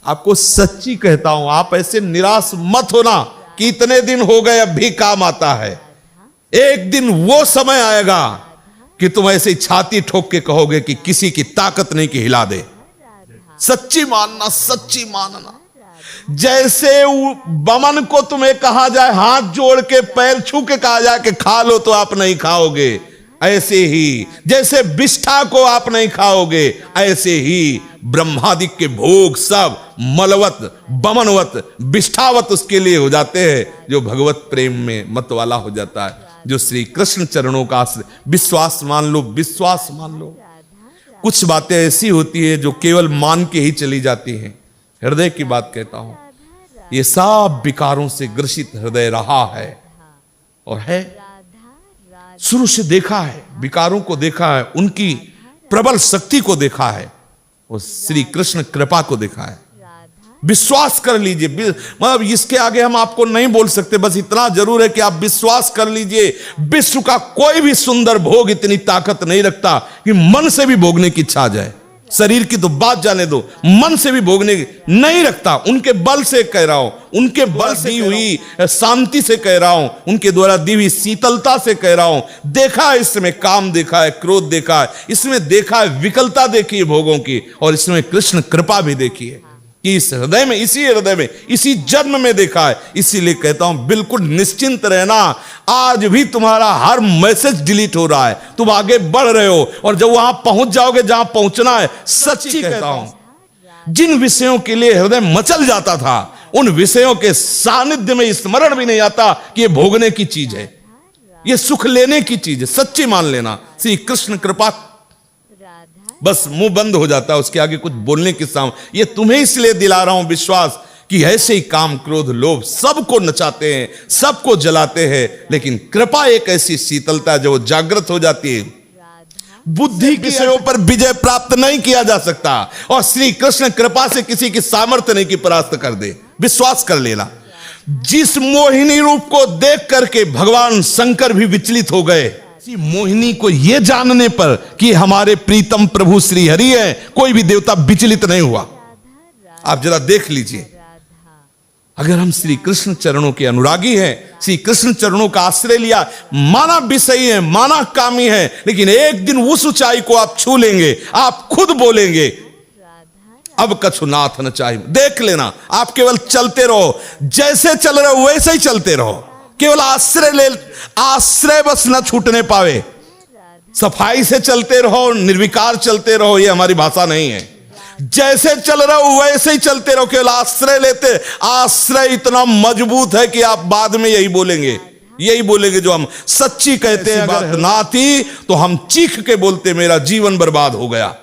आपको सच्ची कहता हूं, आप ऐसे निराश मत होना कि इतने दिन हो गए अब भी काम आता है। एक दिन वो समय आएगा कि तुम ऐसे छाती ठोक के कहोगे कि किसी की ताकत नहीं कि हिला दे। सच्ची मानना, सच्ची मानना। जैसे बमन को तुम्हें कहा जाए, हाथ जोड़ के पैर छू के कहा जाए कि खा लो, तो आप नहीं खाओगे। ऐसे ही जैसे विष्ठा को आप नहीं खाओगे, ऐसे ही ब्रह्मादिक के भोग सब मलवत, बमनवत, विष्ठावत उसके लिए हो जाते हैं जो भगवत प्रेम में मत वाला हो जाता है, जो श्री कृष्ण चरणों का विश्वास मान लो, विश्वास मान लो। कुछ बातें ऐसी होती है जो केवल मान के ही चली जाती हैं। हृदय की बात कहता हूं, ये सब विकारों से ग्रसित हृदय रहा है और है, शुरू से देखा है, विकारों को देखा है, उनकी प्रबल शक्ति को देखा है और श्री कृष्ण कृपा को देखा है। विश्वास कर लीजिए, मतलब इसके आगे हम आपको नहीं बोल सकते, बस इतना जरूर है कि आप विश्वास कर लीजिए। विश्व का कोई भी सुंदर भोग इतनी ताकत नहीं रखता कि मन से भी भोगने की इच्छा आ जाए। शरीर की तो बात जाने दो, मन से भी भोगने की नहीं रखता। उनके बल से कह रहा हूं, उनके बल से दी हुई शांति से कह रहा हूं, उनके द्वारा दी हुई शीतलता से कह रहा हूं। देखा है इसमें, काम देखा है, क्रोध देखा है, इसमें देखा है विकलता देखी है भोगों की, और इसमें कृष्ण कृपा भी देखी है कि इस हृदय में, इसी हृदय में, इसी जन्म में देखा है। इसीलिए कहता हूं बिल्कुल निश्चिंत रहना। आज भी तुम्हारा हर मैसेज डिलीट हो रहा है, तुम आगे बढ़ रहे हो, और जब वहां पहुंच जाओगे जहां पहुंचना है, सच्ची कहता हूं जिन विषयों के लिए हृदय मचल जाता था, उन विषयों के सानिध्य में स्मरण भी नहीं आता कि ये भोगने की चीज है, ये सुख लेने की चीज है। सच्ची मान लेना, श्री कृष्ण कृपा, बस मुंह बंद हो जाता है, उसके आगे कुछ बोलने की सामने। ये तुम्हें इसलिए दिला रहा हूं विश्वास कि ऐसे ही काम, क्रोध, लोभ सबको नचाते हैं, सबको जलाते हैं, लेकिन कृपा एक ऐसी शीतलता जो जागृत हो जाती है। बुद्धि के विषयों पर विजय प्राप्त नहीं किया जा सकता, और श्री कृष्ण कृपा से किसी की सामर्थ्य नहीं की परास्त कर दे। विश्वास कर लेना। जिस मोहिनी रूप को देख करके भगवान शंकर भी विचलित हो गए, मोहिनी को यह जानने पर कि हमारे प्रीतम प्रभु श्री हरि है, कोई भी देवता विचलित नहीं हुआ। आप जरा देख लीजिए, अगर हम श्री कृष्ण चरणों के अनुरागी हैं, श्री कृष्ण चरणों का आश्रय लिया, माना विषयी है, माना कामी है, लेकिन एक दिन उस ऊंचाई को आप छू लेंगे, आप खुद बोलेंगे अब कछु नाथ न चाहिए। देख लेना, आप केवल चलते रहो, जैसे चल रहे हो वैसे ही चलते रहो, केवल आश्रय ले, आश्रय बस न छूटने पावे। सफाई से चलते रहो, निर्विकार चलते रहो, ये हमारी भाषा नहीं है। जैसे चल रहे हो वैसे ही चलते रहो, केवल आश्रय लेते। आश्रय इतना मजबूत है कि आप बाद में यही बोलेंगे जो हम सच्ची कहते हैं। बात ना थी तो हम चीख के बोलते मेरा जीवन बर्बाद हो गया,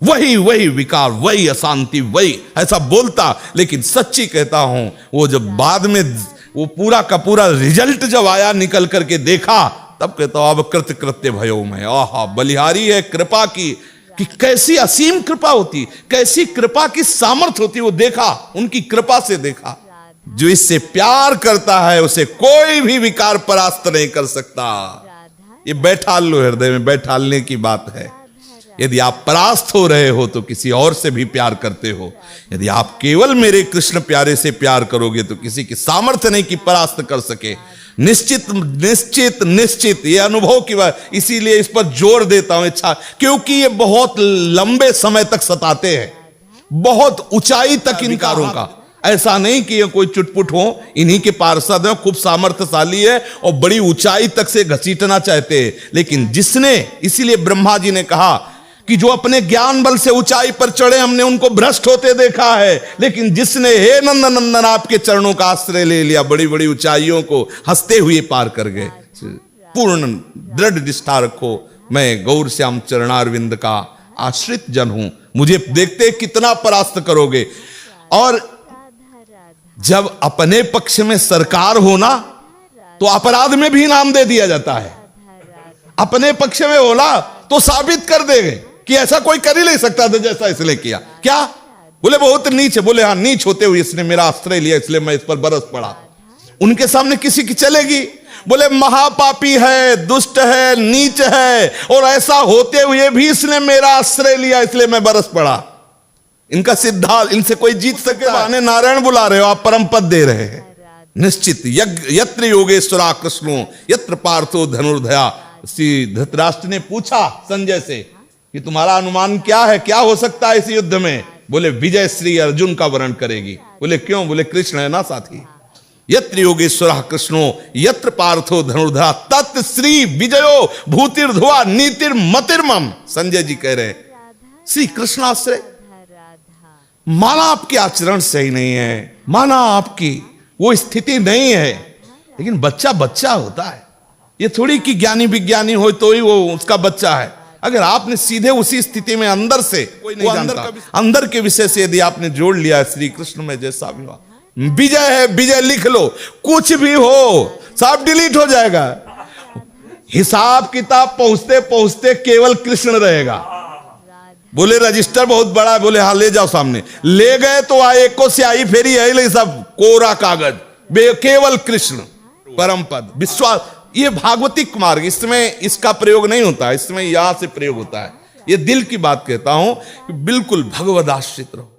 वही विकार, वही अशांति, वही ऐसा बोलता। लेकिन सच्ची कहता हूं, वो जब बाद में वो पूरा का पूरा रिजल्ट जब आया, निकल करके देखा, तब कहता हूं अब कृत्य कृत्य भयो में। आहा, बलिहारी है कृपा की, कि कैसी असीम कृपा होती, कैसी कृपा की सामर्थ्य होती, वो देखा, उनकी कृपा से देखा। जो इससे प्यार करता है उसे कोई भी विकार परास्त नहीं कर सकता। ये बैठाल लो, हृदय में बैठालने की बात है। यदि आप परास्त हो रहे हो तो किसी और से भी प्यार करते हो। यदि आप केवल मेरे कृष्ण प्यारे से प्यार करोगे तो किसी की सामर्थ्य नहीं कि परास्त कर सके। निश्चित निश्चित निश्चित ये अनुभव की बात, इसीलिए इस पर जोर देता हूं इच्छा, क्योंकि ये बहुत लंबे समय तक सताते हैं, बहुत ऊंचाई तक इनकारों का। ऐसा नहीं कि ये कोई चुटपुट हो, इन्हीं के पार्षद है, खूब सामर्थ्यशाली है और बड़ी ऊंचाई तक से घसीटना चाहते हैं। लेकिन जिसने, इसीलिए ब्रह्मा जी ने कहा कि जो अपने ज्ञान बल से ऊंचाई पर चढ़े, हमने उनको भ्रष्ट होते देखा है, लेकिन जिसने हे नंदन नंदन आपके चरणों का आश्रय ले लिया, बड़ी बड़ी ऊंचाइयों को हंसते हुए पार कर गए। पूर्ण दृढ़ निष्ठा रखो, मैं गौर श्याम चरणारविंद का आश्रित जन हूं, मुझे देखते कितना परास्त करोगे। और जब अपने पक्ष में सरकार होना तो अपराध में भी इनाम दे दिया जाता है। अपने पक्ष में होला तो साबित कर देंगे कि ऐसा कोई कर ही नहीं सकता था जैसा इसने किया। क्या बोले बहुत नीच है, बोले हाँ नीच होते हुए इसने मेरा आश्रय लिया इसलिए मैं इस पर बरस पड़ा। उनके सामने किसी की चलेगी? बोले महापापी है, दुष्ट है, नीच है, और ऐसा होते हुए भी इसने मेरा आश्रय लिया इसलिए मैं बरस पड़ा। इनका सिद्धांत, इनसे कोई जीत सके बहाने नारायण बुला रहे हो आप, परम पद दे रहे हैं। निश्चित यत्र योगेश्वरा कृष्णो यत्र पार्थो धनुर्धया। श्री धृतराष्ट्र ने पूछा संजय से कि तुम्हारा अनुमान क्या है, क्या हो सकता है इस युद्ध में? बोले विजय श्री अर्जुन का वर्ण करेगी। बोले क्यों? बोले कृष्ण है ना साथी। यत्र योगेश्वरः कृष्णो यत्र पार्थो धनुर्धरा तत् श्री विजयो भूतिर्धुआ नीतिर्मतिर्मम। संजय जी कह रहे श्री कृष्णाश्रय, माना आपके आचरण सही नहीं है, माना आपकी वो स्थिति नहीं है, लेकिन बच्चा बच्चा होता है। ये थोड़ी कि ज्ञानी विज्ञानी हो तो ही वो उसका बच्चा है। अगर आपने सीधे उसी स्थिति में अंदर से, कोई नहीं जानता, अंदर के विषय से यदि आपने जोड़ लिया श्री कृष्ण में जैसा भी हुआ, विजय है, विजय लिख लो, कुछ भी हो सब डिलीट हो जाएगा। हिसाब किताब पहुंचते पहुंचते केवल कृष्ण रहेगा। बोले रजिस्टर बहुत बड़ा है, बोले हाँ ले जाओ सामने। ले गए तो एक को स्याही फेरी है, सब कोरा कागज, केवल कृष्ण परम पद विश्वास। ये भागवतिक मार्ग, इसमें इसका प्रयोग नहीं होता, इसमें यहां से प्रयोग होता है। ये दिल की बात कहता हूं कि बिल्कुल भगवद आश्रित रहो।